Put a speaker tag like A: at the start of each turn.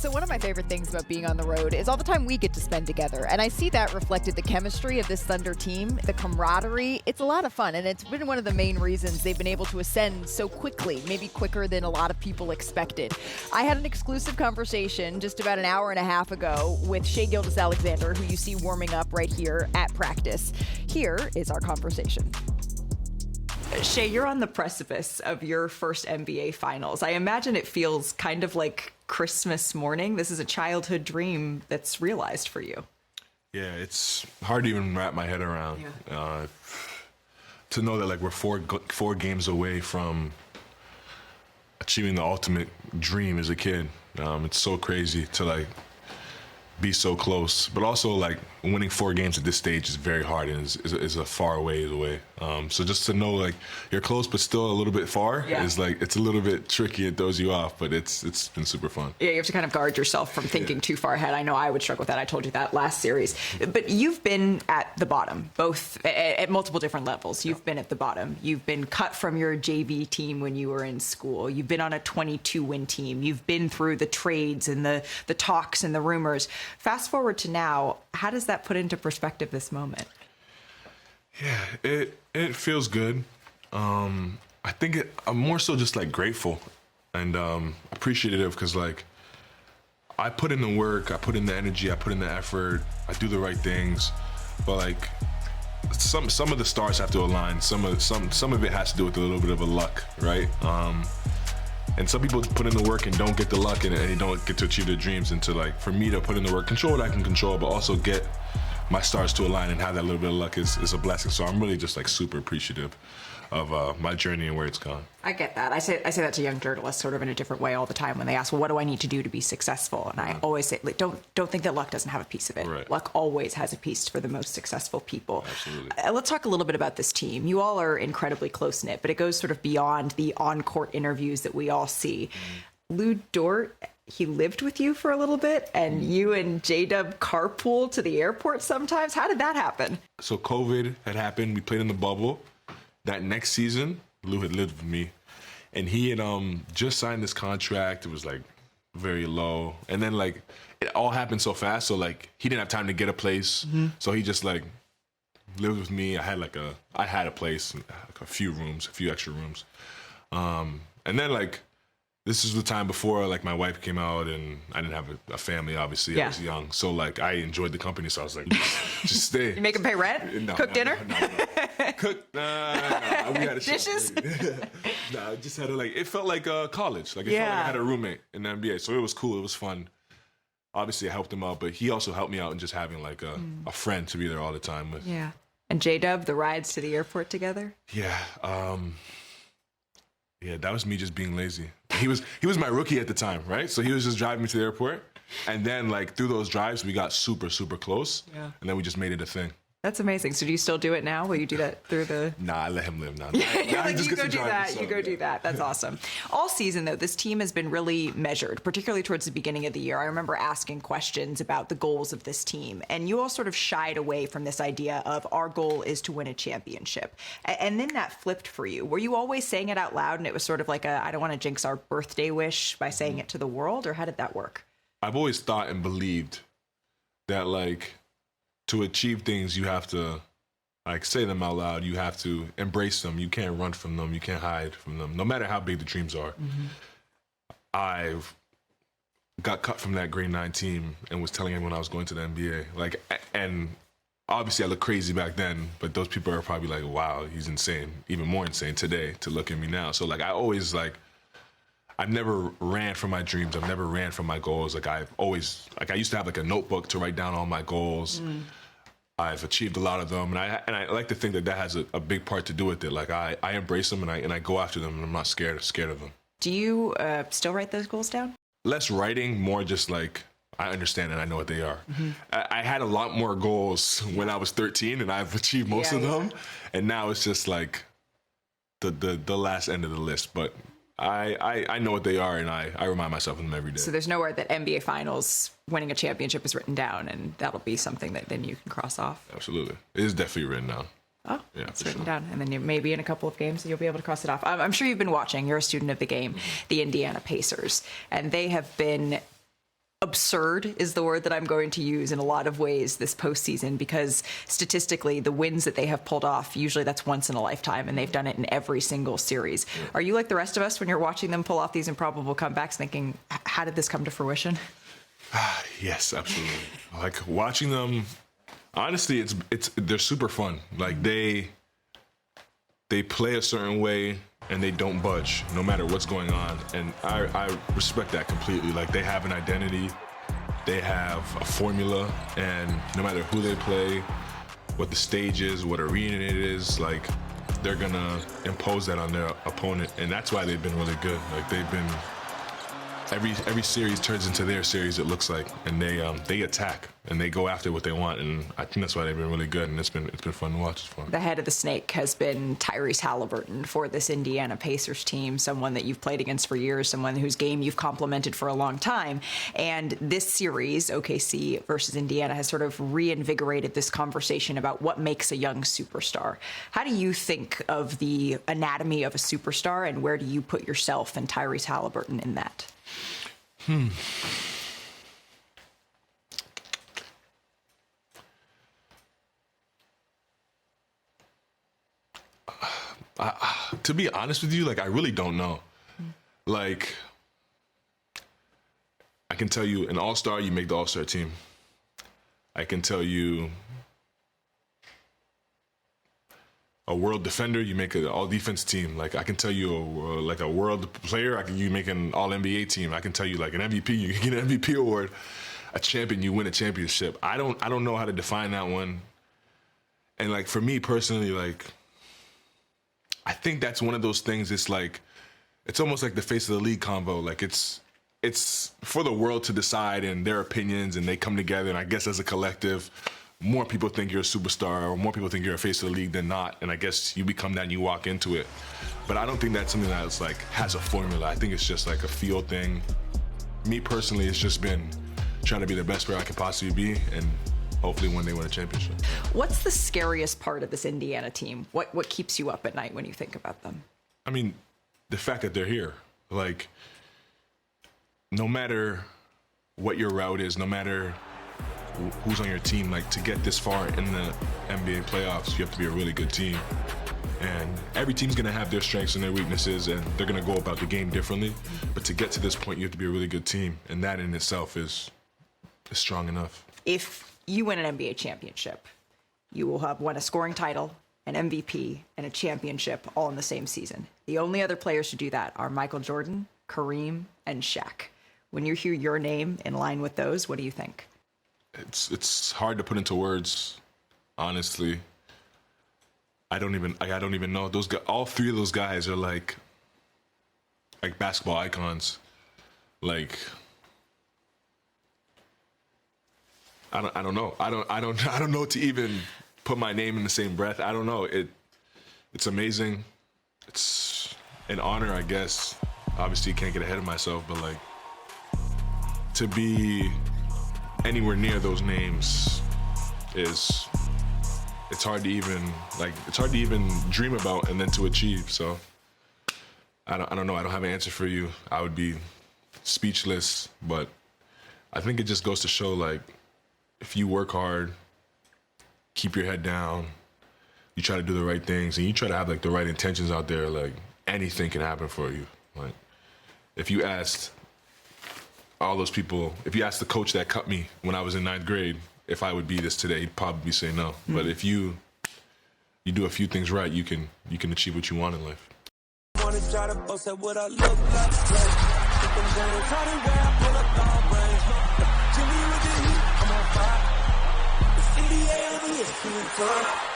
A: So one of my favorite things about being on the road is all the time we get to spend together. And I see that reflected the chemistry of this Thunder team, the camaraderie. It's a lot of fun. And it's been one of the main reasons they've been able to ascend so quickly, maybe quicker than a lot of people expected. I had an exclusive conversation just about an hour and a half ago with Shai Gilgeous-Alexander, who you see warming up right here at practice. Here is our conversation. Shai, you're on the precipice of your first NBA Finals. I imagine it feels kind of like Christmas morning. This is a childhood dream that's realized for you.
B: Yeah, it's hard to even wrap my head around. Yeah. To know that we're four games away from achieving the ultimate dream as a kid. It's so crazy to be so close, but also winning 4 games at this stage is very hard and is a far ways away. So just to know you're close but still a little bit far is it's a little bit tricky. It throws you off, but it's been super fun. Yeah,
A: you have to kind of guard yourself from thinking too far ahead. I know I would struggle with that. I told you that last series. But you've been at the bottom, both at multiple different levels. You've been at the bottom. You've been cut from your JV team when you were in school. You've been on a 22-win team. You've been through the trades and the talks and the rumors. Fast forward to now, how does that put into perspective this moment?
B: Yeah, it feels good. I think I'm more so just grateful and appreciative because I put in the work, I put in the energy, I put in the effort, I do the right things, but some of the stars have to align. Some of it has to do with a little bit of a luck, right? And some people put in the work and don't get the luck and they don't get to achieve their dreams. And for me to put in the work, control what I can control, but also get my stars to align and have that little bit of luck is a blessing. So I'm really just super appreciative of my journey and where it's gone.
A: I get that. I say that to young journalists sort of in a different way all the time when they ask, well, what do I need to do to be successful? And I always say, don't think that luck doesn't have a piece of it.
B: Right.
A: Luck always has a piece for the most successful people.
B: Absolutely.
A: Let's talk a little bit about this team. You all are incredibly close-knit, but it goes sort of beyond the on-court interviews that we all see. Lou Dort, he lived with you for a little bit, and you and J-Dub carpool to the airport sometimes. How did that happen?
B: So COVID had happened. We played in the bubble. That next season, Lou had lived with me, and he had just signed this contract. It was very low, and then it all happened so fast. So he didn't have time to get a place, so he just lived with me. I had a place, a few extra rooms, and then this is the time before my wife came out and I didn't have a family, obviously. I was young. So I enjoyed the company. So I was just stay.
A: You make him pay rent?
B: No,
A: Cook dinner?
B: No. Cook? We had a
A: dishes?
B: No, I just had it felt like college. It felt like I had a roommate in the NBA. So it was cool. It was fun. Obviously I helped him out, but he also helped me out in just having a friend to be there all the time with.
A: Yeah. And J-Dub, the rides to the airport together?
B: Yeah. Yeah, that was me just being lazy. He was my rookie at the time, right? So he was just driving me to the airport. And then through those drives, we got super, super close. Yeah. And then we just made it a thing.
A: That's amazing. So do you still do it now? Will you do that through the...
B: Nah, I let him live now.
A: Yeah, you go do that. You go do that. That's awesome. All season, though, this team has been really measured, particularly towards the beginning of the year. I remember asking questions about the goals of this team, and you all sort of shied away from this idea of our goal is to win a championship. And then that flipped for you. Were you always saying it out loud, and it was sort of I don't want to jinx our birthday wish by saying it to the world, or how did that work?
B: I've always thought and believed that, to achieve things, you have to say them out loud. You have to embrace them. You can't run from them. You can't hide from them, no matter how big the dreams are. I've got cut from that grade 9 team and was telling everyone I was going to the NBA. And obviously I looked crazy back then, but those people are probably wow, he's insane, even more insane today to look at me now. So I always I've never ran from my dreams. I've never ran from my goals. I've always, I used to have a notebook to write down all my goals. I've achieved a lot of them. And I like to think that has a big part to do with it. I embrace them and I go after them and I'm not scared of them.
A: Do you still write those goals down?
B: Less writing, more just I understand and I know what they are. I had a lot more goals when I was 13 and I've achieved most of them. And now it's just the last end of the list. But I know what they are, and I remind myself of them every day.
A: So there's nowhere that NBA Finals winning a championship is written down, and that'll be something that then you can cross off?
B: Absolutely. It is definitely written down.
A: Oh, yeah, it's written down. And then maybe in a couple of games, you'll be able to cross it off. I'm sure you've been watching. You're a student of the game, the Indiana Pacers. And they have been
C: absurd is the word that I'm going to use in a lot of ways this postseason, because statistically, the wins that they have pulled off, usually that's once in a lifetime, and they've done it in every single series. Are you like the rest of us when you're watching them pull off these improbable comebacks, thinking, how did this come to fruition?
B: Yes, absolutely. Like watching them, honestly, they're super fun. Like they play a certain way and they don't budge no matter what's going on. And I respect that completely. Like they have an identity, they have a formula, and no matter who they play, what the stage is, what arena it is, like they're gonna impose that on their opponent. And that's why they've been really good. Like they've been, every series turns into their series, it looks like, and they attack and they go after what they want, and I think that's why they've been really good, and it's been fun to watch. It's fun.
C: The head of the snake has been Tyrese Halliburton for this Indiana Pacers team, someone that you've played against for years, someone whose game you've complimented for a long time. And this series, OKC versus Indiana, has sort of reinvigorated this conversation about what makes a young superstar. How do you think of the anatomy of a superstar, and where do you put yourself and Tyrese Halliburton in that?
B: To be honest with you, like I really don't know. Like I can tell you, an all-star, you make the all-star team. I can tell you a world defender, you make an all-defense team. Like I can tell you, like a world player, you make an all-NBA team. I can tell you, like an MVP, you get an MVP award. A champion, you win a championship. I don't know how to define that one. And like for me personally, like I think that's one of those things. It's like it's almost like the face of the league convo. Like it's for the world to decide and their opinions, and they come together. And I guess as a collective, more people think you're a superstar, or more people think you're a face of the league than not. And I guess you become that and you walk into it. But I don't think that's something that's like has a formula. I think it's just like a feel thing. Me personally, it's just been trying to be the best player I could possibly be, and hopefully one day win a championship. What's
C: the scariest part of this Indiana team? What keeps you up at night when you think about them?
B: I mean, the fact that they're here. Like, no matter what your route is, no matter who's on your team, like to get this far in the NBA playoffs, you have to be a really good team. And every team's going to have their strengths and their weaknesses, and they're going to go about the game differently. But to get to this point, you have to be a really good team, and that in itself is strong enough.
C: If you win an NBA championship, you will have won a scoring title, an MVP, and a championship all in the same season. The only other players to do that are Michael Jordan, Kareem, and Shaq. When you hear your name in line with those, what do you think?
B: It's hard to put into words, honestly. I don't even know. Those guys, all three of those guys are like basketball icons. Like I don't know. I don't know to even put my name in the same breath. I don't know. It's amazing. It's an honor, I guess. Obviously, can't get ahead of myself, but like to be anywhere near those names it's hard to even dream about and then to achieve. So I don't know. I don't have an answer for you. I would be speechless, but I think it just goes to show, like, if you work hard, keep your head down, you try to do the right things, and you try to have like the right intentions out there, like anything can happen for you. Like if you asked all those people, if you asked the coach that cut me when I was in 9th grade if I would be this today, he'd probably say no. But if you do a few things right, you can achieve what you want in life. Wanna try to boast at what I look like. I'm on fire. It's NBA,